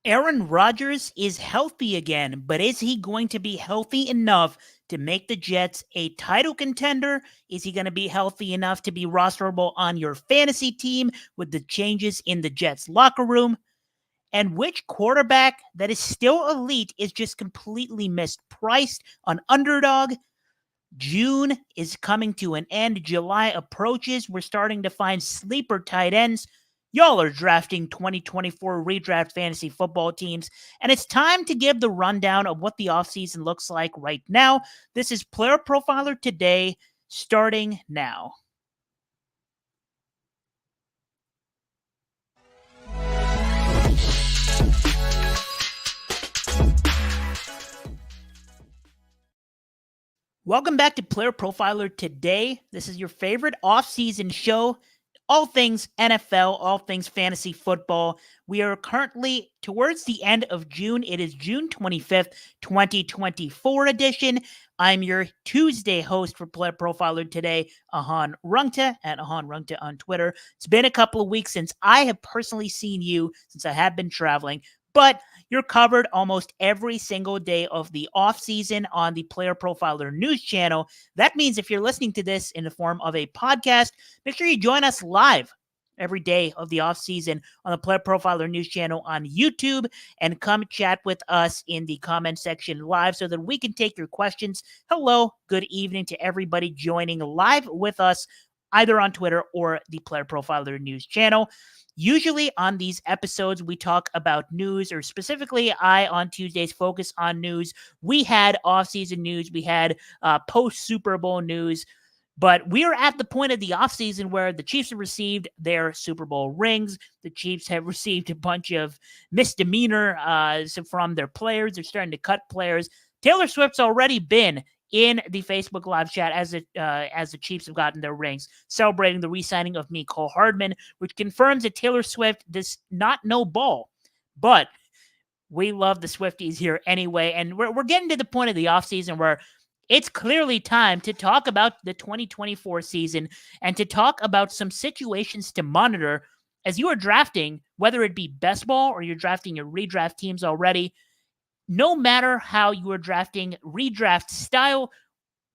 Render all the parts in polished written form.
Aaron Rodgers is healthy again, but is he going to be healthy enough to make the Jets a title contender? Is he going to be healthy enough to be rosterable on your fantasy team with the changes in the Jets locker room? And which quarterback that is still elite is just completely mispriced on Underdog? June is coming to an end. July approaches. We're starting to find sleeper tight ends. Y'all are drafting 2024 redraft fantasy football teams, and it's time to give the rundown of what the offseason looks like right now. This is Player Profiler Today, starting now. Welcome back to Player Profiler Today. This is your favorite off-season show. All things NFL, all things fantasy football. We are currently towards the end of June. It is June 25th, 2024 edition. I'm your Tuesday host for Player Profiler Today, Ahan Rungta, at Ahan Rungta on Twitter. It's been a couple of weeks since I have personally seen you, since I have been traveling, but you're covered almost every single day of the offseason on the Player Profiler News channel. That means if you're listening to this in the form of a podcast, make sure you join us live every day of the offseason on the Player Profiler News channel on YouTube, and come chat with us in the comment section live so that we can take your questions. Hello, good evening to everybody joining live with us, either on Twitter or the Player Profiler News channel. Usually on these episodes, we talk about news, or specifically, I on Tuesdays focus on news. We had offseason news, we had post-Super Bowl news, but we are at the point of the offseason where the Chiefs have received their Super Bowl rings. The Chiefs have received a bunch of misdemeanor from their players. They're starting to cut players. Taylor Swift's already been in the Facebook live chat as the Chiefs have gotten their rings, celebrating the re-signing of Mecole Hardman, which confirms that Taylor Swift does not know ball. But we love the Swifties here anyway, and we're getting to the point of the offseason where it's clearly time to talk about the 2024 season and to talk about some situations to monitor as you are drafting, whether it be best ball or you're drafting your redraft teams already. No matter how you are drafting, redraft style,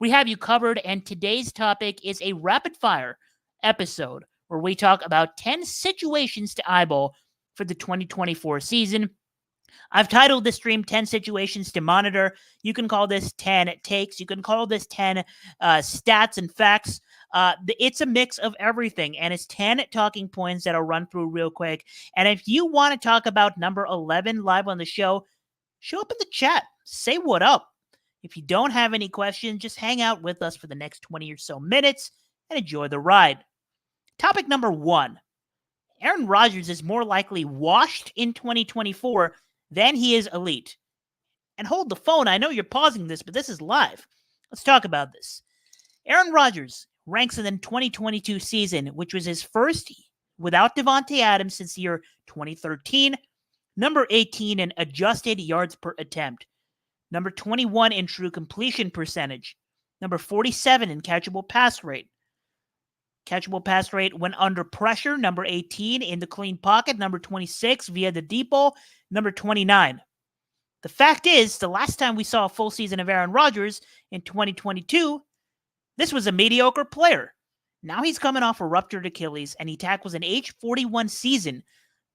we have you covered. And today's topic is a rapid fire episode where we talk about 10 situations to eyeball for the 2024 season. I've titled this stream 10 situations to monitor. You can call this 10 takes. You can call this 10 stats and facts. It's a mix of everything, and it's 10 talking points that I'll run through real quick. And if you want to talk about number 11 live on the show, show up in the chat. Say what up. If you don't have any questions, just hang out with us for the next 20 or so minutes and enjoy the ride. Topic number 1. Aaron Rodgers is more likely washed in 2024 than he is elite. And hold the phone. I know you're pausing this, but this is live. Let's talk about this. Aaron Rodgers ranks in the 2022 season, which was his first without Devontae Adams since the year 2013. Number 18 in adjusted yards per attempt. Number 21 in true completion percentage. Number 47 in catchable pass rate. Catchable pass rate when under pressure. Number 18 in the clean pocket. Number 26 via the deep ball. Number 29. The fact is, the last time we saw a full season of Aaron Rodgers in 2022, this was a mediocre player. Now he's coming off a ruptured Achilles, and he tackles an age 41 season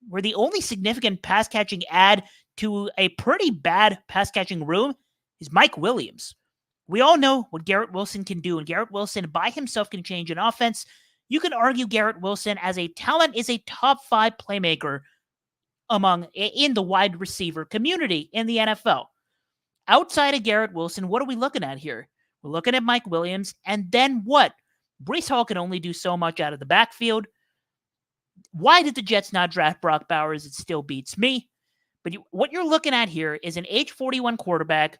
where the only significant pass-catching add to a pretty bad pass-catching room is Mike Williams. We all know what Garrett Wilson can do, and Garrett Wilson by himself can change an offense. You can argue Garrett Wilson as a talent is a top 5 playmaker in the wide receiver community in the NFL. Outside of Garrett Wilson, what are we looking at here? We're looking at Mike Williams, and then what? Breece Hall can only do so much out of the backfield. Why did the Jets not draft Brock Bowers? It still beats me. But what you're looking at here is an age 41 quarterback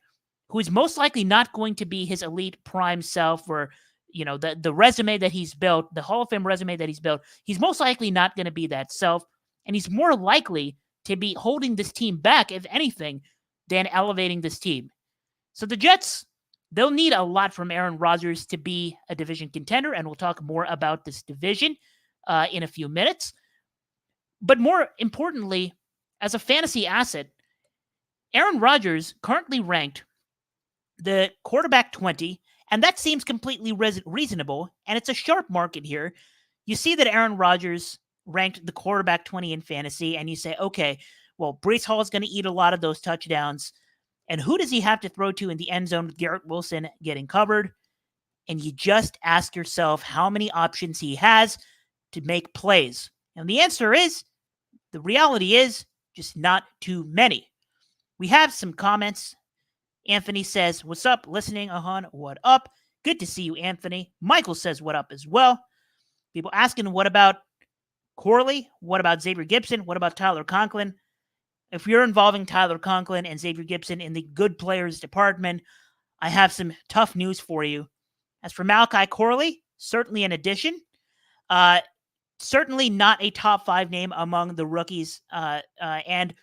who is most likely not going to be his elite prime self, or the resume that he's built, the Hall of Fame resume that he's built. He's most likely not going to be that self, and he's more likely to be holding this team back, if anything, than elevating this team. So the Jets, they'll need a lot from Aaron Rodgers to be a division contender, and we'll talk more about this division in a few minutes. But more importantly, as a fantasy asset, Aaron Rodgers currently ranked the quarterback 20, and that seems completely reasonable, and it's a sharp market here. You see that Aaron Rodgers ranked the quarterback 20 in fantasy, and you say, okay, well, Breece Hall is going to eat a lot of those touchdowns, and who does he have to throw to in the end zone with Garrett Wilson getting covered? And you just ask yourself how many options he has to make plays. And the answer is, the reality is, just not too many. We have some comments. Anthony says, what's up? Listening, Ahan, what up? Good to see you, Anthony. Michael says, what up as well. People asking, what about Corley? What about Xavier Gipson? What about Tyler Conklin? If you're involving Tyler Conklin and Xavier Gipson in the good players department, I have some tough news for you. As for Malachi Corley, certainly an addition. Certainly not a top 5 name among the rookies. And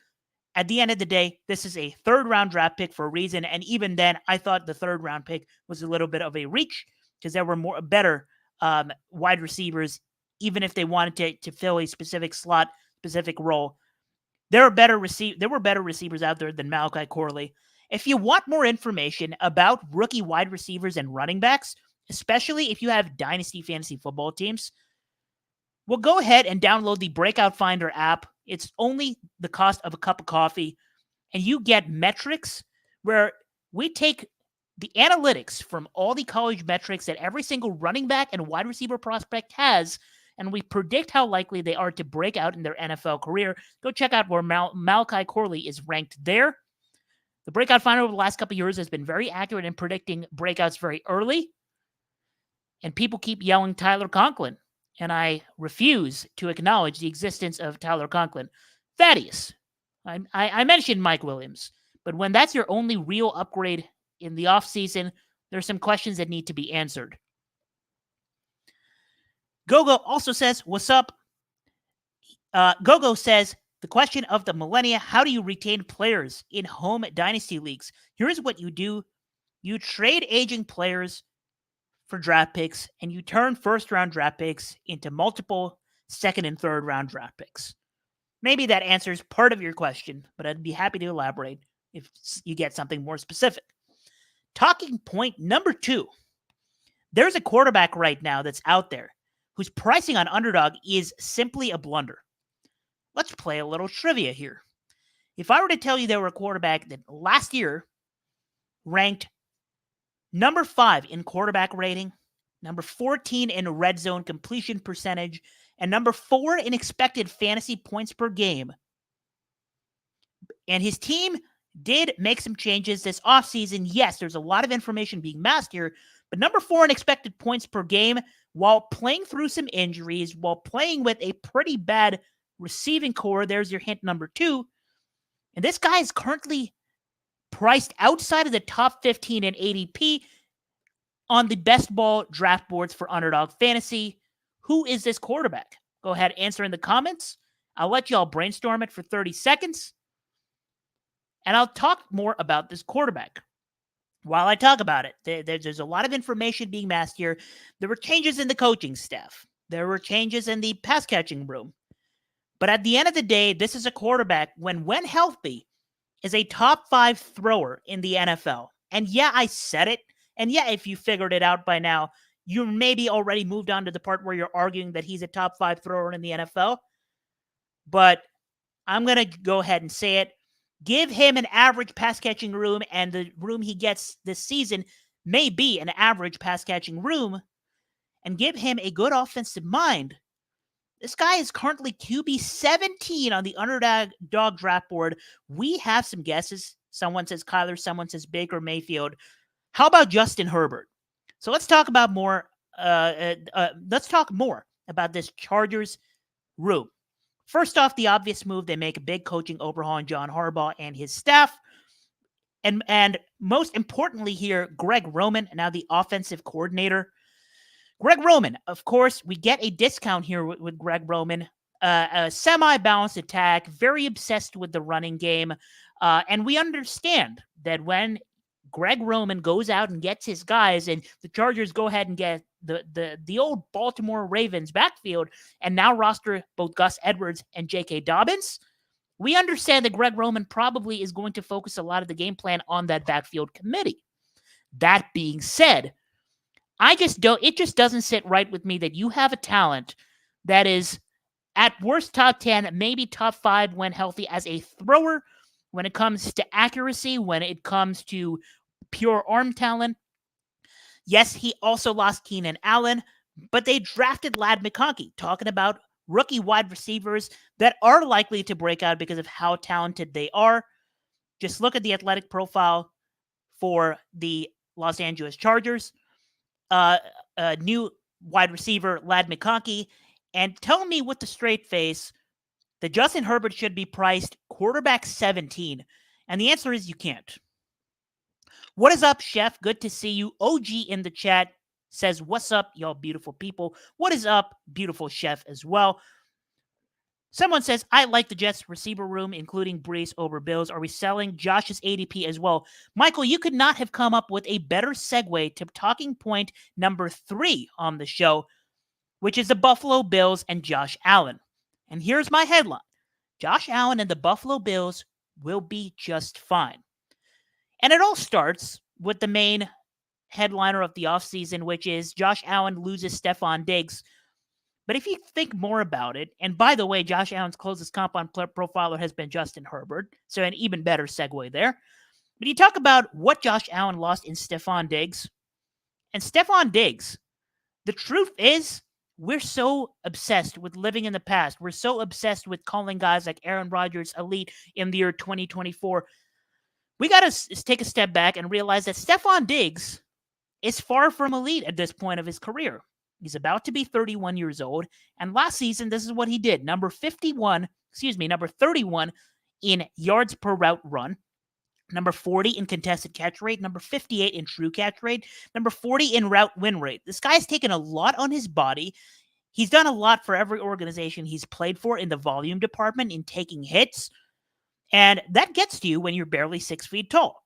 at the end of the day, this is a 3rd-round draft pick for a reason. And even then, I thought the 3rd-round pick was a little bit of a reach because there were better wide receivers, even if they wanted to fill a specific slot, specific role. There were better receivers out there than Malachi Corley. If you want more information about rookie wide receivers and running backs, especially if you have dynasty fantasy football teams, well, go ahead and download the Breakout Finder app. It's only the cost of a cup of coffee, and you get metrics where we take the analytics from all the college metrics that every single running back and wide receiver prospect has, and we predict how likely they are to break out in their NFL career. Go check out where Malachi Corley is ranked there. The Breakout Finder over the last couple of years has been very accurate in predicting breakouts very early, and people keep yelling Tyler Conklin, and I refuse to acknowledge the existence of Tyler Conklin. Thaddeus, I mentioned Mike Williams, but when that's your only real upgrade in the offseason, there's some questions that need to be answered. Gogo also says, what's up? Gogo says, the question of the millennia, how do you retain players in home dynasty leagues? Here's what you do. You trade aging players for draft picks, and you turn 1st-round draft picks into multiple 2nd and 3rd-round draft picks. Maybe that answers part of your question, but I'd be happy to elaborate if you get something more specific. Talking point number 2. There's a quarterback right now that's out there whose pricing on Underdog is simply a blunder. Let's play a little trivia here. If I were to tell you there were a quarterback that last year ranked number 5 in quarterback rating, number 14 in red zone completion percentage, and number 4 in expected fantasy points per game, and his team did make some changes this offseason. Yes, there's a lot of information being masked here, but number 4 in expected points per game while playing through some injuries, while playing with a pretty bad receiving core. There's your hint number 2. And this guy is currently priced outside of the top 15 in ADP on the best ball draft boards for Underdog Fantasy. Who is this quarterback? Go ahead, answer in the comments. I'll let y'all brainstorm it for 30 seconds. And I'll talk more about this quarterback. While I talk about it, there's a lot of information being masked here. There were changes in the coaching staff. There were changes in the pass catching room. But at the end of the day, this is a quarterback, when healthy, is a top 5 thrower in the NFL. And yeah, I said it. And yeah, if you figured it out by now, you maybe already moved on to the part where you're arguing that he's a top 5 thrower in the NFL. But I'm going to go ahead and say it. Give him an average pass catching room, and the room he gets this season may be an average pass catching room, and give him a good offensive mind. This guy is currently QB 17 on the Underdog draft board. We have some guesses. Someone says Kyler, someone says Baker Mayfield. How about Justin Herbert? So let's talk about more. Let's talk more about this Chargers room. First off, the obvious move, they make a big coaching overhaul on John Harbaugh and his staff. And most importantly here, Greg Roman, now the offensive coordinator. Greg Roman, of course, we get a discount here with Greg Roman. A semi-balanced attack, very obsessed with the running game. And we understand that when Greg Roman goes out and gets his guys, and the Chargers go ahead and get the old Baltimore Ravens backfield, and now roster both Gus Edwards and J.K. Dobbins, We understand that Greg Roman probably is going to focus a lot of the game plan on that backfield committee. That being said, it just doesn't sit right with me that you have a talent that is at worst top 10, maybe top 5 when healthy as a thrower, when it comes to accuracy, when it comes to pure arm talent. Yes, he also lost Keenan Allen, but they drafted Ladd McConkey, talking about rookie wide receivers that are likely to break out because of how talented they are. Just look at the athletic profile for the Los Angeles Chargers. New wide receiver, Ladd McConkey, and tell me with a straight face that Justin Herbert should be priced quarterback 17. And the answer is you can't. What is up, Chef? Good to see you. OG in the chat says, what's up, y'all beautiful people? What is up, beautiful Chef as well? Someone says, I like the Jets receiver room, including Brees over Bills. Are we selling Josh's ADP as well? Michael, you could not have come up with a better segue to talking point number 3 on the show, which is the Buffalo Bills and Josh Allen. And here's my headline. Josh Allen and the Buffalo Bills will be just fine. And it all starts with the main headliner of the offseason, which is Josh Allen loses Stephon Diggs. But if you think more about it, and by the way, Josh Allen's closest comp on PlayerProfiler has been Justin Herbert, so an even better segue there. But you talk about what Josh Allen lost in Stephon Diggs. And Stephon Diggs, the truth is, we're so obsessed with living in the past. We're so obsessed with calling guys like Aaron Rodgers elite in the year 2024. We got to take a step back and realize that Stephon Diggs is far from elite at this point of his career. He's about to be 31 years old, and last season, this is what he did. Number 31 in yards per route run, number 40 in contested catch rate, number 58 in true catch rate, number 40 in route win rate. This guy's taken a lot on his body. He's done a lot for every organization he's played for in the volume department in taking hits, and that gets to you when you're barely 6 feet tall.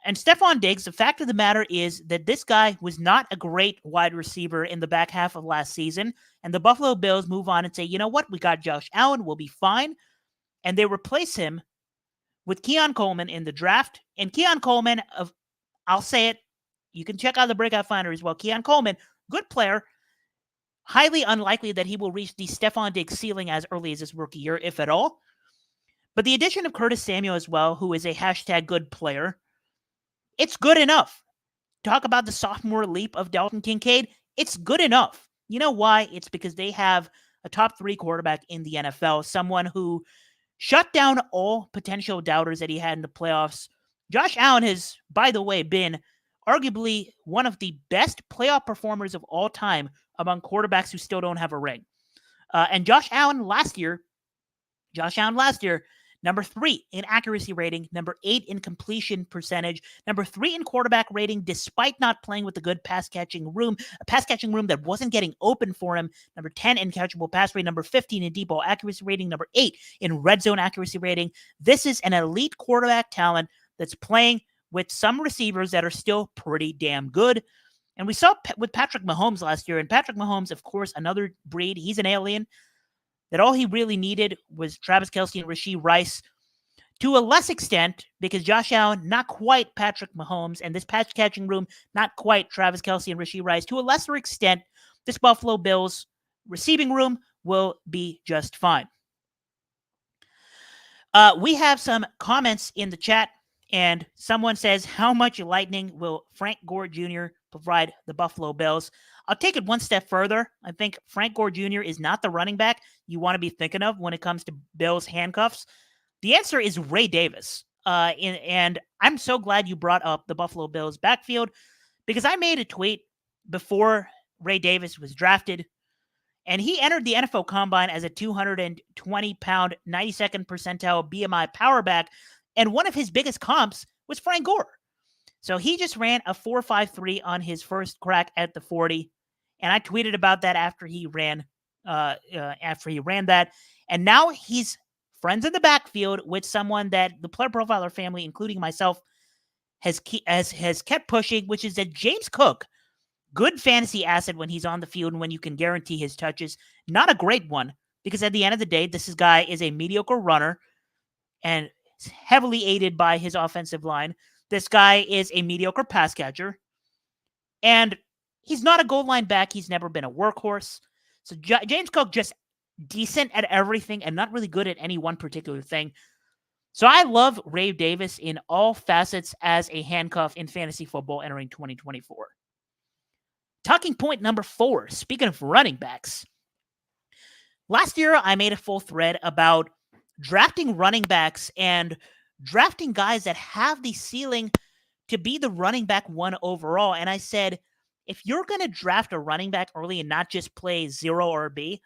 And Stephon Diggs, the fact of the matter is that this guy was not a great wide receiver in the back half of last season. And the Buffalo Bills move on and say, you know what? We got Josh Allen. We'll be fine. And they replace him with Keon Coleman in the draft. And Keon Coleman, I'll say it, you can check out the Breakout Finder as well. Keon Coleman, good player. Highly unlikely that he will reach the Stephon Diggs ceiling as early as his rookie year, if at all. But the addition of Curtis Samuel as well, who is a hashtag good player, it's good enough. Talk about the sophomore leap of Dalton Kincaid. It's good enough. You know why? It's because they have a top 3 quarterback in the NFL, someone who shut down all potential doubters that he had in the playoffs. Josh Allen has, by the way, been arguably one of the best playoff performers of all time among quarterbacks who still don't have a ring. And Josh Allen last year, number 3 in accuracy rating, number 8 in completion percentage, number 3 in quarterback rating, despite not playing with a good pass catching room that wasn't getting open for him, number 10 in catchable pass rate, number 15 in deep ball accuracy rating, number 8 in red zone accuracy rating. This is an elite quarterback talent that's playing with some receivers that are still pretty damn good. And we saw with Patrick Mahomes last year, and Patrick Mahomes, of course, another breed. He's an alien. That all he really needed was Travis Kelce and Rashee Rice to a less extent, because Josh Allen, not quite Patrick Mahomes, and this pass catching room, not quite Travis Kelce and Rashee Rice. To a lesser extent, this Buffalo Bills receiving room will be just fine. We have some comments in the chat, and someone says, how much lightning will Frank Gore Jr. provide the Buffalo Bills? I'll take it one step further. I think Frank Gore Jr. is not the running back you want to be thinking of when it comes to Bills handcuffs. The answer is Ray Davis. And I'm so glad you brought up the Buffalo Bills backfield, because I made a tweet before Ray Davis was drafted, and he entered the NFL Combine as a 220-pound, 92nd percentile BMI power back, and one of his biggest comps was Frank Gore. So he just ran a 4.53 on his first crack at the 40, and I tweeted about that after he ran that, and now he's friends in the backfield with someone that the Player Profiler family, including myself, has kept pushing, which is that James Cook, good fantasy asset when he's on the field and when you can guarantee his touches, not a great one, because at the end of the day, this guy is a mediocre runner and heavily aided by his offensive line. This guy is a mediocre pass catcher, and he's not a goal line back. He's never been a workhorse. So James Cook just decent at everything and not really good at any one particular thing. So I love Ray Davis in all facets as a handcuff in fantasy football entering 2024. Talking point number 4, speaking of running backs. Last year, I made a full thread about drafting running backs and drafting guys that have the ceiling to be the running back 1 overall. And I said, if you're going to draft a running back early and not just play 0 or B,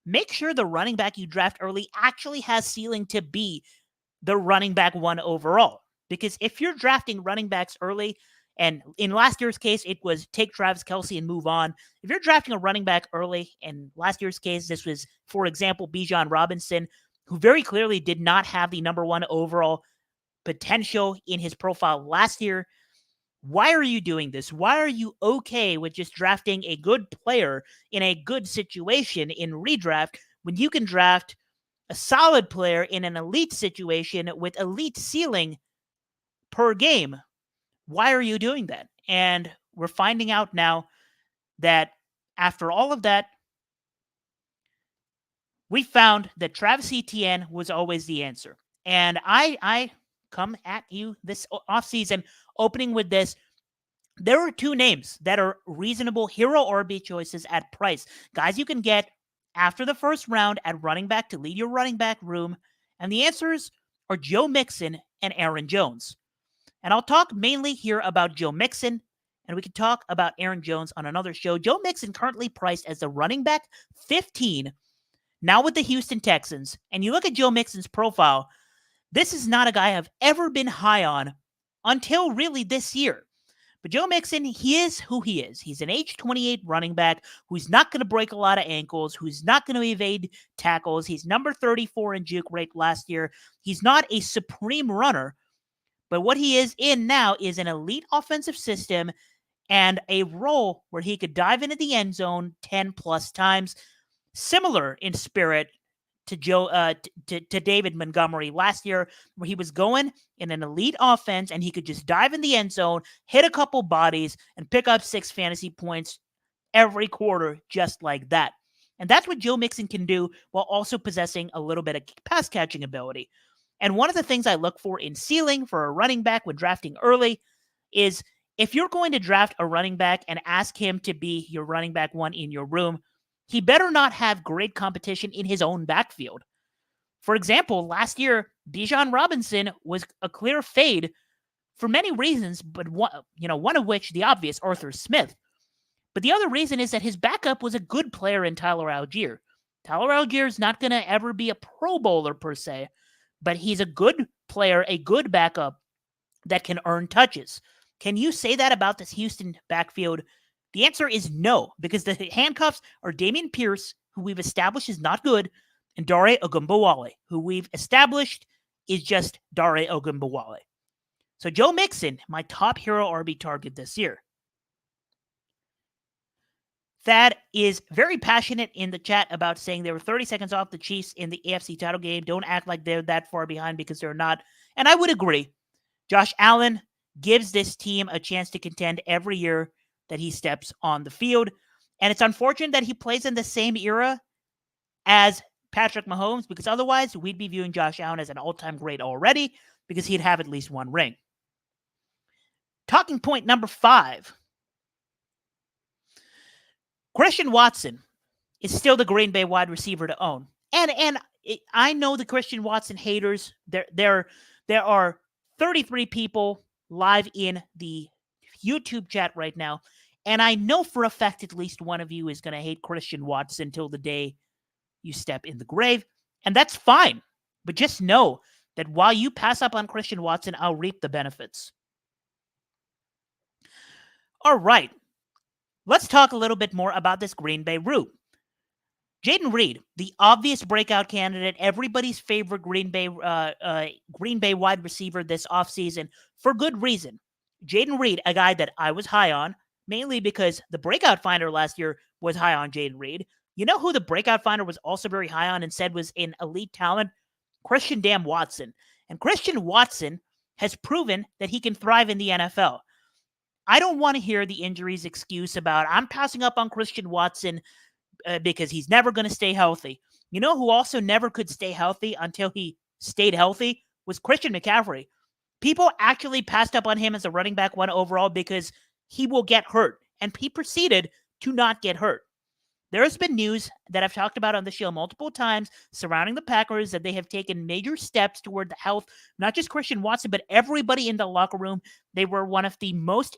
make sure the running back you draft early actually has ceiling to be the running back 1 overall. Because if you're drafting running backs early, and in last year's case, it was take Travis Kelce and move on. If you're drafting a running back early, and last year's case, this was, for example, Bijan Robinson, who very clearly did not have the number 1 overall potential in his profile last year. Why are you doing this? Why are you okay with just drafting a good player in a good situation in redraft when you can draft a solid player in an elite situation with elite ceiling per game? Why are you doing that? And we're finding out now that after all of that, we found that Travis Etienne was always the answer. And I come at you this offseason opening with this. There are 2 names that are reasonable hero RB choices at price. Guys you can get after the first round at running back to lead your running back room. And the answers are Joe Mixon and Aaron Jones. And I'll talk mainly here about Joe Mixon, and we can talk about Aaron Jones on another show. Joe Mixon currently priced as the running back 15, now with the Houston Texans. And you look at Joe Mixon's profile, this is not a guy I've ever been high on until really this year. But Joe Mixon, he is who he is. He's an age 28 running back who's not going to break a lot of ankles, who's not going to evade tackles. He's number 34 in juke rate last year. He's not a supreme runner, but what he is in now is an elite offensive system and a role where he could dive into the end zone 10 plus times, similar in spirit to David Montgomery last year, where he was going in an elite offense and he could just dive in the end zone, hit a couple bodies, and pick up 6 fantasy points every quarter just like that. And that's what Joe Mixon can do while also possessing a little bit of pass catching ability. And one of the things I look for in ceiling for a running back when drafting early is if you're going to draft a running back and ask him to be your running back 1 in your room, he better not have great competition in his own backfield. For example, last year, Bijan Robinson was a clear fade for many reasons, but one of which, the obvious, Arthur Smith. But the other reason is that his backup was a good player in Tyler Algier. Tyler Algier is not going to ever be a Pro Bowler per se, but he's a good player, a good backup that can earn touches. Can you say that about this Houston backfield? The answer is no, because the handcuffs are Dameon Pierce, who we've established is not good, and Dare Ogunbowale, who we've established is just Dare Ogunbowale. So Joe Mixon, my top hero RB target this year. Thad is very passionate in the chat about saying they were 30 seconds off the Chiefs in the AFC title game. Don't act like they're that far behind, because they're not. And I would agree. Josh Allen gives this team a chance to contend every year that he steps on the field. And it's unfortunate that he plays in the same era as Patrick Mahomes, because otherwise we'd be viewing Josh Allen as an all-time great already, because he'd have at least 1 ring. Talking point number 5. Christian Watson is still the Green Bay wide receiver to own. And I know the Christian Watson haters. There are 33 people live in the YouTube chat right now, and I know for a fact at least one of you is going to hate Christian Watson till the day you step in the grave, and that's fine. But just know that while you pass up on Christian Watson, I'll reap the benefits. All right. Let's talk a little bit more about this Green Bay route. Jayden Reed, the obvious breakout candidate, everybody's favorite Green Bay wide receiver this offseason, for good reason. Jayden Reed, a guy that I was high on, mainly because the breakout finder last year was high on Jayden Reed. You know who the breakout finder was also very high on and said was an elite talent? Christian Damn Watson. And Christian Watson has proven that he can thrive in the NFL. I don't want to hear the injuries excuse about I'm passing up on Christian Watson because he's never going to stay healthy. You know who also never could stay healthy until he stayed healthy was Christian McCaffrey. People actually passed up on him as a running back 1 overall because he will get hurt, and he proceeded to not get hurt. There has been news that I've talked about on the show multiple times surrounding the Packers that they have taken major steps toward the health, not just Christian Watson, but everybody in the locker room. They were one of the most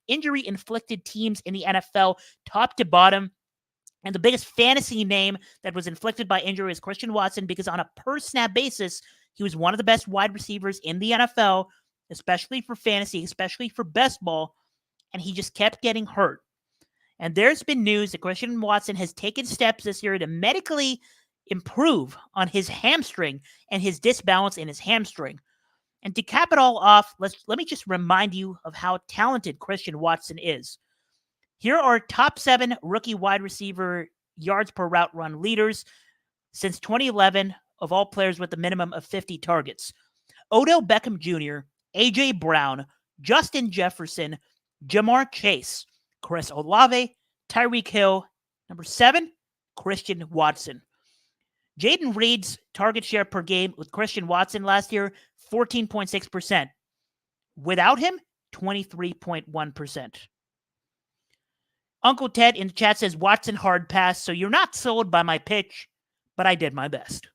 injury-inflicted teams in the NFL, top to bottom. And the biggest fantasy name that was inflicted by injury is Christian Watson because on a per-snap basis, he was one of the best wide receivers in the NFL, especially for fantasy, especially for best ball, and he just kept getting hurt. And there's been news that Christian Watson has taken steps this year to medically improve on his hamstring and his disbalance in his hamstring. And to cap it all off, let me just remind you of how talented Christian Watson is. Here are top 7 rookie wide receiver yards per route run leaders since 2011 of all players with a minimum of 50 targets. Odell Beckham Jr., A.J. Brown, Justin Jefferson, Jamar Chase, Chris Olave, Tyreek Hill. Number 7, Christian Watson. Jaden Reed's target share per game with Christian Watson last year, 14.6%. Without him, 23.1%. Uncle Ted in the chat says, Watson hard pass, so you're not sold by my pitch, but I did my best.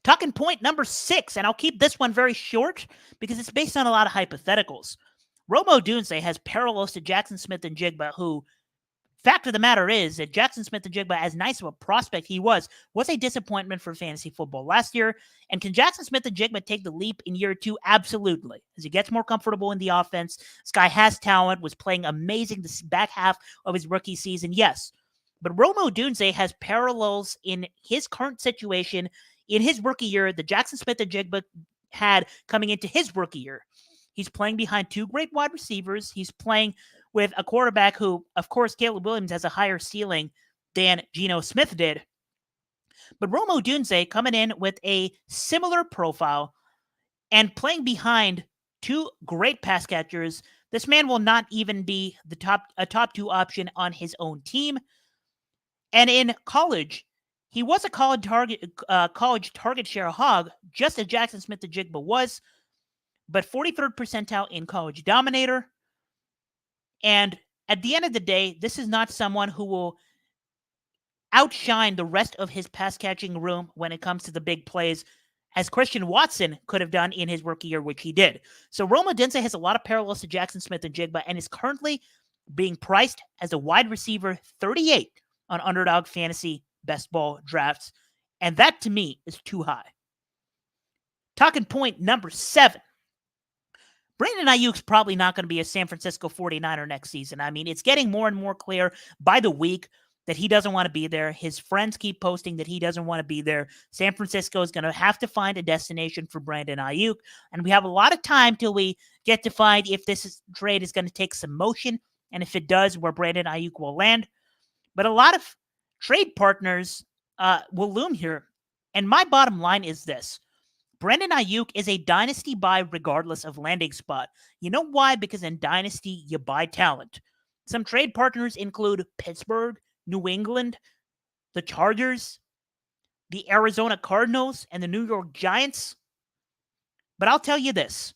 Talking point number 6, and I'll keep this one very short because it's based on a lot of hypotheticals. Romo Odunze has parallels to Jackson Smith and Jigba, who, fact of the matter is that Jackson Smith and Jigba, as nice of a prospect he was a disappointment for fantasy football last year. And can Jackson Smith and Jigba take the leap in year 2? Absolutely. As he gets more comfortable in the offense, this guy has talent, was playing amazing the back half of his rookie season, yes. But Romo Odunze has parallels in his current situation in his rookie year that Jackson Smith and Jigba had coming into his rookie year. He's playing behind 2 great wide receivers. He's playing with a quarterback who, of course, Caleb Williams has a higher ceiling than Jonnu Smith did. But Romo Odunze coming in with a similar profile and playing behind 2 great pass catchers, this man will not even be a top 2 option on his own team. And in college, he was a college target share hog, just as Jackson Smith and Jigba was, but 43rd percentile in college dominator. And at the end of the day, this is not someone who will outshine the rest of his pass-catching room when it comes to the big plays, as Christian Watson could have done in his rookie year, which he did. So Romo Odunze has a lot of parallels to Jackson Smith and Jigba and is currently being priced as a wide receiver 38 on Underdog Fantasy Best Ball drafts. And that, to me, is too high. Talking point number 7. Brandon Aiyuk's probably not going to be a San Francisco 49er next season. I mean, it's getting more and more clear by the week that he doesn't want to be there. His friends keep posting that he doesn't want to be there. San Francisco is going to have to find a destination for Brandon Aiyuk, and we have a lot of time till we get to find if trade is going to take some motion, and if it does, where Brandon Aiyuk will land. But a lot of trade partners will loom here, and my bottom line is this. Brandon Aiyuk is a dynasty buy regardless of landing spot. You know why? Because in dynasty, you buy talent. Some trade partners include Pittsburgh, New England, the Chargers, the Arizona Cardinals, and the New York Giants. But I'll tell you this.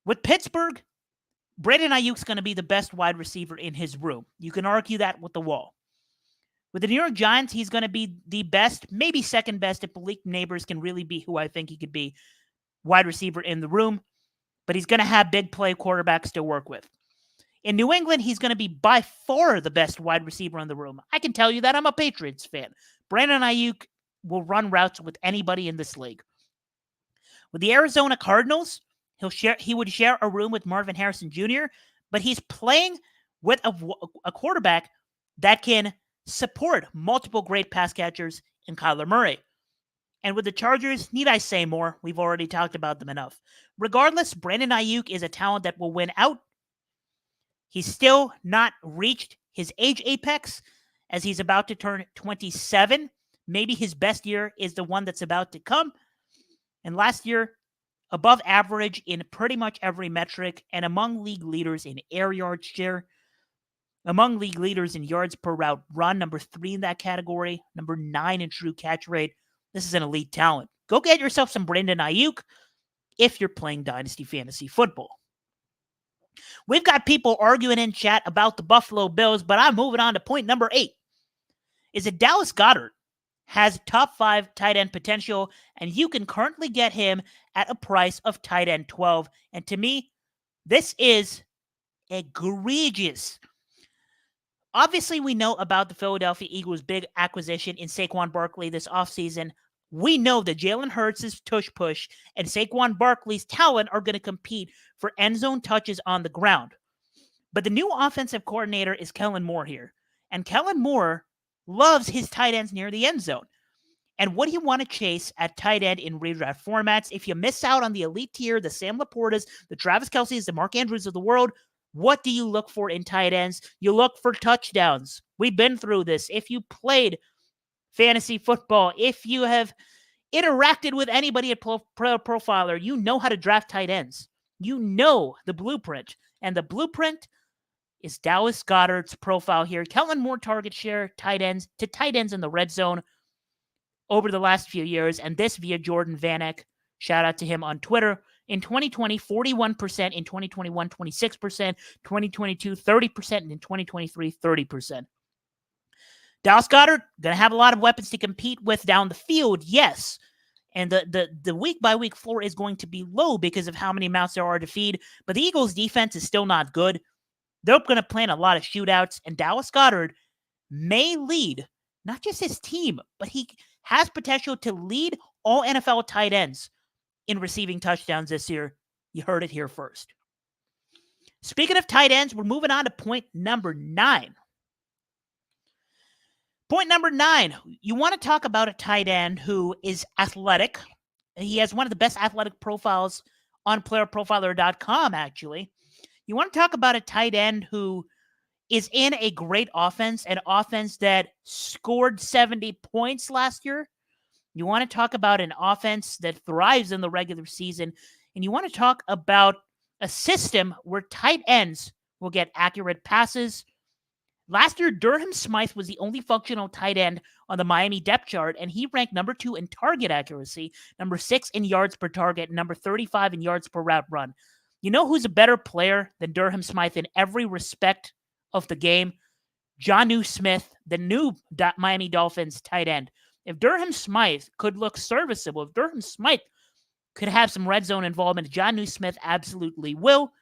With Pittsburgh, Brandon Aiyuk's going to be the best wide receiver in his room. You can argue that with the wall. With the New York Giants, he's going to be the best, maybe second best if Malik Neighbors can really be who I think he could be, wide receiver in the room. But he's going to have big play quarterbacks to work with. In New England, he's going to be by far the best wide receiver in the room. I can tell you that. I'm a Patriots fan. Brandon Aiyuk will run routes with anybody in this league. With the Arizona Cardinals, he would share a room with Marvin Harrison Jr., but he's playing with a quarterback that can support multiple great pass catchers in Kyler Murray. And with the Chargers, need I say more? We've already talked about them enough. Regardless, Brandon Aiyuk is a talent that will win out. He's still not reached his age apex, as he's about to turn 27. Maybe his best year is the one that's about to come. And last year, above average in pretty much every metric and among league leaders in air yards share, among league leaders in yards per route run, number 3 in that category, number 9 in true catch rate. This is an elite talent. Go get yourself some Brandon Aiyuk if you're playing Dynasty Fantasy Football. We've got people arguing in chat about the Buffalo Bills, but I'm moving on to point number 8. Is that Dallas Goedert has top 5 tight end potential, and you can currently get him at a price of tight end 12. And to me, this is egregious. Obviously, we know about the Philadelphia Eagles' big acquisition in Saquon Barkley this offseason. We know that Jalen Hurts' tush push and Saquon Barkley's talent are going to compete for end zone touches on the ground. But the new offensive coordinator is Kellen Moore here. And Kellen Moore loves his tight ends near the end zone. And what do you want to chase at tight end in redraft formats? If you miss out on the elite tier, the Sam Laportas, the Travis Kelce's, the Mark Andrews of the world, what do you look for in tight ends? You look for touchdowns. We've been through this. If you played fantasy football, if you have interacted with anybody at PlayerProfiler, you know how to draft tight ends. You know the blueprint. And the blueprint is Dallas Goedert's profile here. Kellen Moore target share tight ends in the red zone over the last few years, and this via Jordan Vanek. Shout out to him on Twitter. In 2020, 41%. In 2021, 26%. 2022, 30%. And in 2023, 30%. Dallas Goedert, going to have a lot of weapons to compete with down the field, yes. And the week-by-week floor is going to be low because of how many mouths there are to feed. But the Eagles' defense is still not good. They're going to plan a lot of shootouts. And Dallas Goedert may lead, not just his team, but he has potential to lead all NFL tight ends in receiving touchdowns this year. You heard it here first. Speaking of tight ends, we're moving on to point number 9. Point number 9, you want to talk about a tight end who is athletic. He has one of the best athletic profiles on PlayerProfiler.com, actually. You want to talk about a tight end who is in a great offense, an offense that scored 70 points last year. You want to talk about an offense that thrives in the regular season, and you want to talk about a system where tight ends will get accurate passes. Last year, Durham Smythe was the only functional tight end on the Miami depth chart, and he ranked number 2 in target accuracy, number 6 in yards per target, number 35 in yards per route run. You know who's a better player than Durham Smythe in every respect of the game? Jonnu Smith, the new Miami Dolphins tight end. If Durham Smythe could look serviceable, if Durham Smythe could have some red zone involvement, Jonnu Smith absolutely will.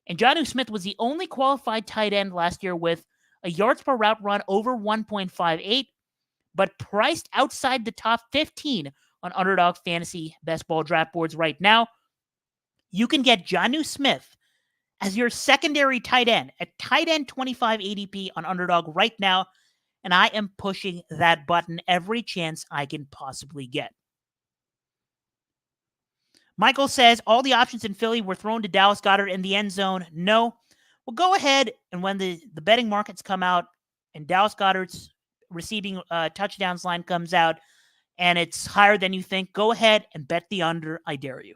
And Jonnu Smith was the only qualified tight end last year with a yards per route run over 1.58, but priced outside the top 15 on Underdog Fantasy Best Ball Draft Boards right now. You can get Jonnu Smith as your secondary tight end at tight end 25 ADP on Underdog right now, and I am pushing that button every chance I can possibly get. Michael says, all the options in Philly were thrown to Dallas Goedert in the end zone. No. Well, go ahead, and when the betting markets come out and Dallas Goedert's receiving touchdowns line comes out and it's higher than you think, go ahead and bet the under. I dare you.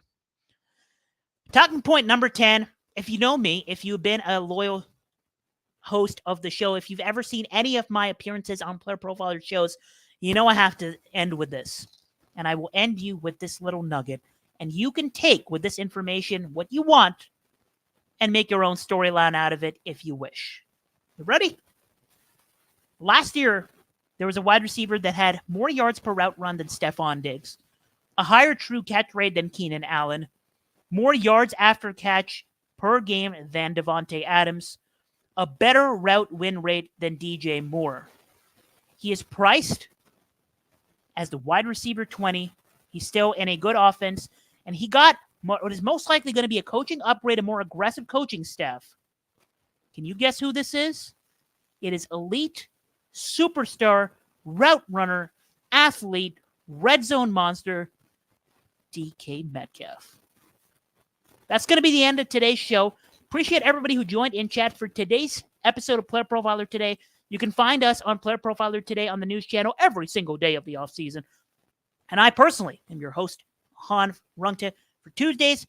Talking point number 10, if you know me, if you've been a loyal host of the show, if you've ever seen any of my appearances on Player Profiler shows, you know I have to end with this. And I will end you with this little nugget. And you can take with this information what you want and make your own storyline out of it if you wish. You ready? Last year, there was a wide receiver that had more yards per route run than Stephon Diggs, a higher true catch rate than Keenan Allen, more yards after catch per game than Devontae Adams, a better route win rate than DJ Moore. He is priced as the wide receiver 20. He's still in a good offense, and he got what is most likely going to be a coaching upgrade, a more aggressive coaching staff. Can you guess who this is? It is elite, superstar, route runner, athlete, red zone monster, DK Metcalf. That's going to be the end of today's show. Appreciate everybody who joined in chat for today's episode of Player Profiler today. You can find us on Player Profiler Today on the news channel every single day of the offseason. And I personally am your host, Han Rungte, for Tuesdays.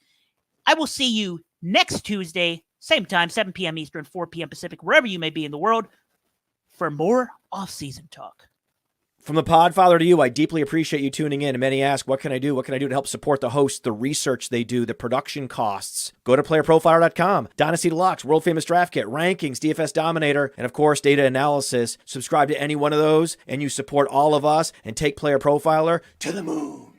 I will see you next Tuesday, same time, 7 p.m. Eastern, 4 p.m. Pacific, wherever you may be in the world, for more offseason talk. From the Podfather to you, I deeply appreciate you tuning in. And many ask, what can I do? What can I do to help support the hosts, the research they do, the production costs? Go to playerprofiler.com, Dynasty Deluxe, World Famous Draft Kit, Rankings, DFS Dominator, and of course, data analysis. Subscribe to any one of those, and you support all of us and take Player Profiler to the moon.